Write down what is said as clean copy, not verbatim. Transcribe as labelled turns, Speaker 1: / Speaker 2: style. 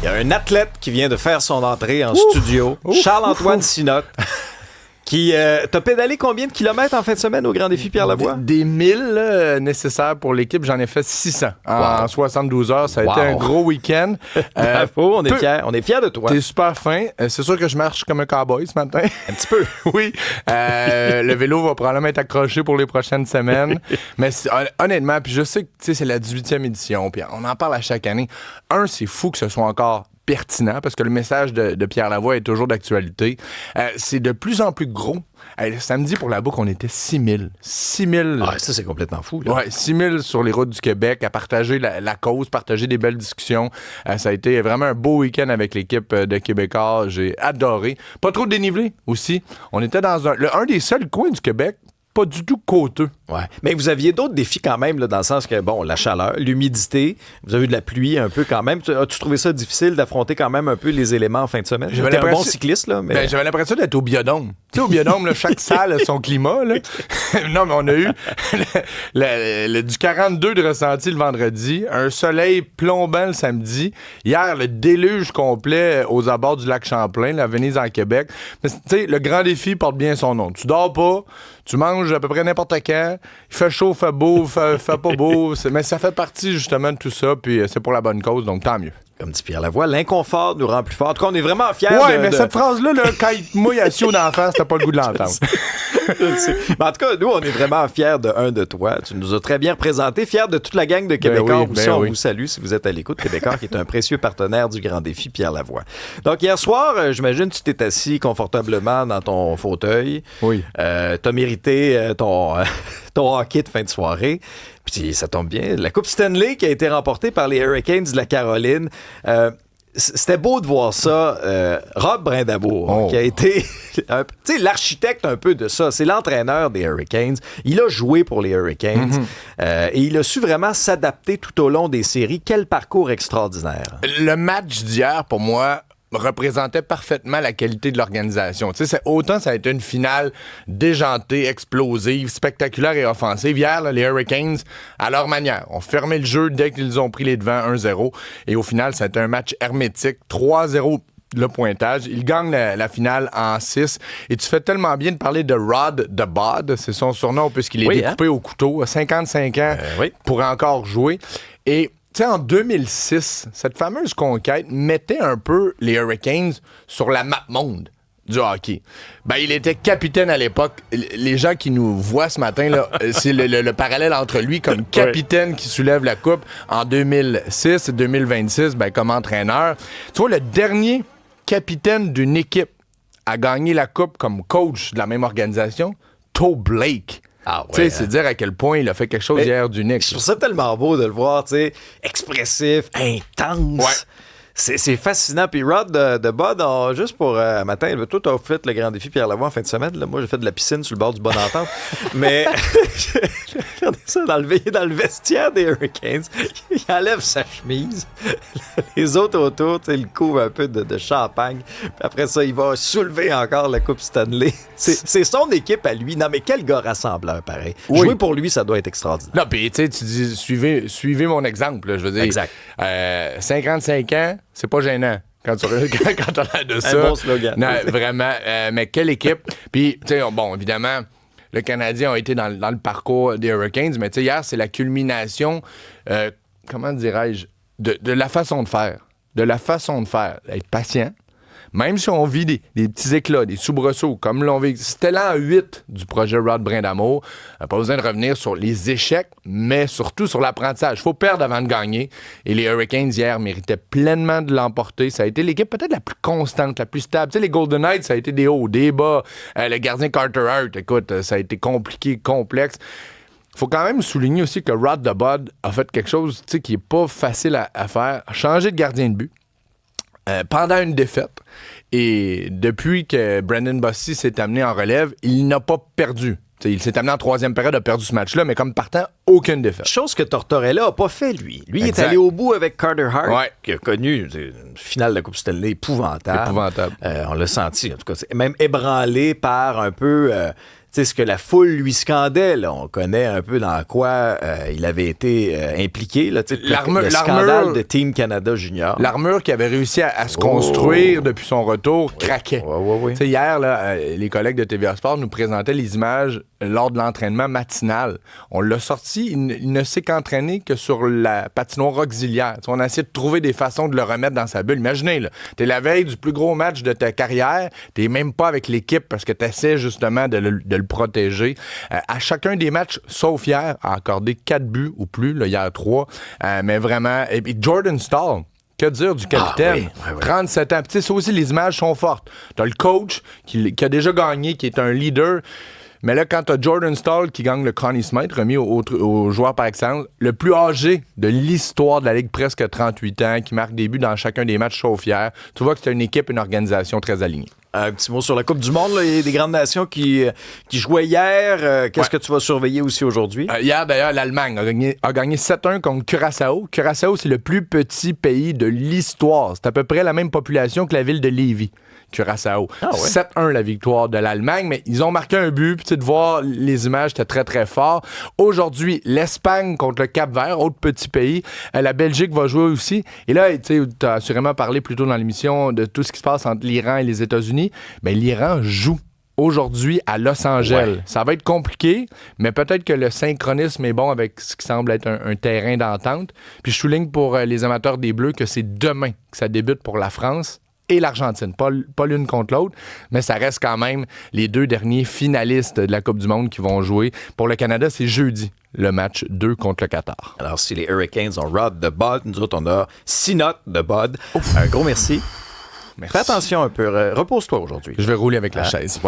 Speaker 1: Il y a un athlète qui vient de faire son entrée en studio, Charles-Antoine Sinotte, qui t'as pédalé combien de kilomètres en fin de semaine au Grand Défi Pierre Lavoie?
Speaker 2: Des 1000 nécessaires pour l'équipe. J'en ai fait 600 en 72 heures. Ça a été un gros week-end.
Speaker 1: Bravo, on est fiers de toi.
Speaker 2: T'es super fin. C'est sûr que je marche comme un cowboy ce matin.
Speaker 1: Un petit peu.
Speaker 2: Oui. Le vélo va probablement être accroché pour les prochaines semaines. Mais honnêtement, puis je sais que c'est la 18e édition, puis on en parle à chaque année. C'est fou que ce soit encore pertinent parce que le message de Pierre Lavoie est toujours d'actualité. C'est de plus en plus gros. Samedi, pour la boucle, on était 6000. 6000.
Speaker 1: Ah, ça, c'est complètement fou. Là.
Speaker 2: Ouais, 6000 sur les routes du Québec à partager la cause, partager des belles discussions. Ça a été vraiment un beau week-end avec l'équipe de Québécois. J'ai adoré. Pas trop de dénivelé aussi. On était dans un des seuls coins du Québec pas du tout côteux.
Speaker 1: Ouais. Mais vous aviez d'autres défis quand même, là, dans le sens que, bon, la chaleur, l'humidité, vous avez eu de la pluie un peu quand même. As-tu trouvé ça difficile d'affronter quand même un peu les éléments en fin de semaine? J'étais un bon cycliste, là. Mais...
Speaker 2: j'avais l'impression d'être au biodôme. Tu sais, au biodôme, là, chaque salle a son climat, là. Non, mais on a eu du 42 de ressenti le vendredi, un soleil plombant le samedi. Hier, le déluge complet aux abords du lac Champlain, la Venise en Québec. Mais tu sais, le Grand Défi porte bien son nom. Tu dors pas, tu manges à peu près n'importe quand. Il fait chaud, fait beau, fait pas beau. Mais ça fait partie justement de tout ça. Puis c'est pour la bonne cause, donc tant mieux.
Speaker 1: Comme dit Pierre Lavoie, l'inconfort nous rend plus forts. En tout cas, on est vraiment fiers
Speaker 2: cette phrase-là, quand il te mouille assis d'en face, t'as pas le goût de l'entendre.
Speaker 1: Mais en tout cas, nous, on est vraiment fiers de toi. Tu nous as très bien représenté. Fiers de toute la gang de Québécois aussi. On vous salue si vous êtes à l'écoute. Québécois, qui est un précieux partenaire du Grand Défi Pierre Lavoie. Donc, hier soir, j'imagine que tu t'es assis confortablement dans ton fauteuil.
Speaker 2: Oui.
Speaker 1: T'as mérité ton hockey de fin de soirée. Puis ça tombe bien. La Coupe Stanley qui a été remportée par les Hurricanes de la Caroline. C'était beau de voir ça. Rob Brindamour, qui a été l'architecte un peu de ça. C'est l'entraîneur des Hurricanes. Il a joué pour les Hurricanes. Et il a su vraiment s'adapter tout au long des séries. Quel parcours extraordinaire.
Speaker 2: Le match d'hier, pour moi, représentait parfaitement la qualité de l'organisation. Tu sais, autant ça a été une finale déjantée, explosive, spectaculaire et offensive. Hier, là, les Hurricanes, à leur manière, ont fermé le jeu dès qu'ils ont pris les devants 1-0. Et au final, ça a été un match hermétique, 3-0 le pointage. Ils gagnent la finale en 6. Et tu fais tellement bien de parler de Rod the Bod, c'est son surnom puisqu'il est découpé au couteau, 55 ans, pour encore jouer. Et tu sais, en 2006, cette fameuse conquête mettait un peu les Hurricanes sur la map monde du hockey. Il était capitaine à l'époque. Les gens qui nous voient ce matin, là, c'est le parallèle entre lui comme capitaine qui soulève la coupe en 2006 et 2026 comme entraîneur. Tu vois, le dernier capitaine d'une équipe à gagner la coupe comme coach de la même organisation, Toe Blake. C'est dire à quel point il a fait quelque chose hier d'unique.
Speaker 1: Je trouve ça tellement beau de le voir, expressif, intense. Ouais. C'est fascinant. Puis Rod de Bod, juste pour matin, toi, t'as fait le Grand Défi Pierre Lavoie en fin de semaine. Là. Moi, j'ai fait de la piscine sur le bord du Bon Entente. Mais j'ai regardé ça dans le vestiaire des Hurricanes. Il enlève sa chemise. Les autres autour, il couvre un peu de champagne. Puis après ça, il va soulever encore la Coupe Stanley. C'est son équipe à lui. Non, mais quel gars rassembleur, pareil. Oui. Jouer pour lui, ça doit être extraordinaire.
Speaker 2: Non, puis tu dis, suivez mon exemple. Là, je veux dire,
Speaker 1: exact.
Speaker 2: 55 ans, c'est pas gênant. Quand on a l'air de ça.
Speaker 1: Un bon slogan.
Speaker 2: Non, vraiment. Mais quelle équipe. Puis, tu sais, bon, évidemment, le Canadien a été dans le parcours des Hurricanes, mais tu sais, hier, c'est la culmination, comment dirais-je, de la façon de faire. De la façon de faire. Être patient. Même si on vit des petits éclats, des soubresauts, comme l'on vit. C'était l'an 8 du projet Rod Brindamour. Pas besoin de revenir sur les échecs, mais surtout sur l'apprentissage. Il faut perdre avant de gagner. Et les Hurricanes, hier, méritaient pleinement de l'emporter. Ça a été l'équipe peut-être la plus constante, la plus stable. Tu sais, les Golden Knights, ça a été des hauts, des bas. Le gardien Carter Hart, écoute, ça a été compliqué, complexe. Il faut quand même souligner aussi que Rod the Bod a fait quelque chose qui n'est pas facile à faire. Changer de gardien de but. Pendant une défaite. Et depuis que Brandon Bossy s'est amené en relève, il n'a pas perdu. T'sais, il s'est amené en troisième période, a perdu ce match-là, mais comme partant, aucune défaite.
Speaker 1: Chose que Tortorella n'a pas fait, lui. Lui, il est allé au bout avec Carter Hart, qui a connu une finale de la Coupe Stanley épouvantable.
Speaker 2: Épouvantable.
Speaker 1: On l'a senti, en tout cas. Même ébranlé par un peu ce que la foule lui scandait. Là. On connaît un peu dans quoi il avait été impliqué. Là, le scandale de Team Canada Junior.
Speaker 2: L'armure qu'il avait réussi à se construire depuis son retour craquait.
Speaker 1: Oui.
Speaker 2: Hier, là, les collègues de TVA Sport nous présentaient les images lors de l'entraînement matinal. On l'a sorti, il ne s'est qu'entraîné que sur la patinoire auxiliaire. On a essayé de trouver des façons de le remettre dans sa bulle. Imaginez, là, t'es la veille du plus gros match de ta carrière, t'es même pas avec l'équipe parce que t'essaies justement de le protéger. À chacun des matchs, sauf hier, a accordé 4 buts ou plus, là, hier 3. Mais vraiment, et puis Jordan Staal, que dire du capitaine? 37 ans. Puis, ça aussi, les images sont fortes. T'as le coach qui a déjà gagné, qui est un leader. Mais là, quand t'as Jordan Staal qui gagne le Connie Smythe, remis au joueur par excellence, le plus âgé de l'histoire de la Ligue, presque 38 ans, qui marque des buts dans chacun des matchs sauf hier, tu vois que c'est une équipe, une organisation très alignée.
Speaker 1: Un petit mot sur la Coupe du Monde. Là. Il y a des grandes nations qui jouaient hier. Qu'est-ce que tu vas surveiller aussi aujourd'hui?
Speaker 2: Hier, d'ailleurs, l'Allemagne a gagné 7-1 contre Curaçao. Curaçao, c'est le plus petit pays de l'histoire. C'est à peu près la même population que la ville de Lévis. Curaçao. 7-1 la victoire de l'Allemagne, mais ils ont marqué un but, puis de voir les images, c'était très très fort. Aujourd'hui, l'Espagne contre le Cap-Vert, autre petit pays. La Belgique va jouer aussi. Et là, tu as assurément parlé plus tôt dans l'émission de tout ce qui se passe entre l'Iran et les États-Unis. Mais l'Iran joue aujourd'hui à Los Angeles. Ouais. Ça va être compliqué, mais peut-être que le synchronisme est bon avec ce qui semble être un terrain d'entente. Puis je souligne pour les amateurs des Bleus que c'est demain que ça débute pour la France et l'Argentine. Pas l'une contre l'autre, mais ça reste quand même les 2 derniers finalistes de la Coupe du Monde qui vont jouer. Pour le Canada, c'est jeudi, le match 2 contre le Qatar.
Speaker 1: Alors, si les Hurricanes ont Rod de Bud, nous autres, on a 6 notes de Bud. Un gros merci. Fais attention un peu. Repose-toi aujourd'hui.
Speaker 2: Je vais rouler avec la chaise.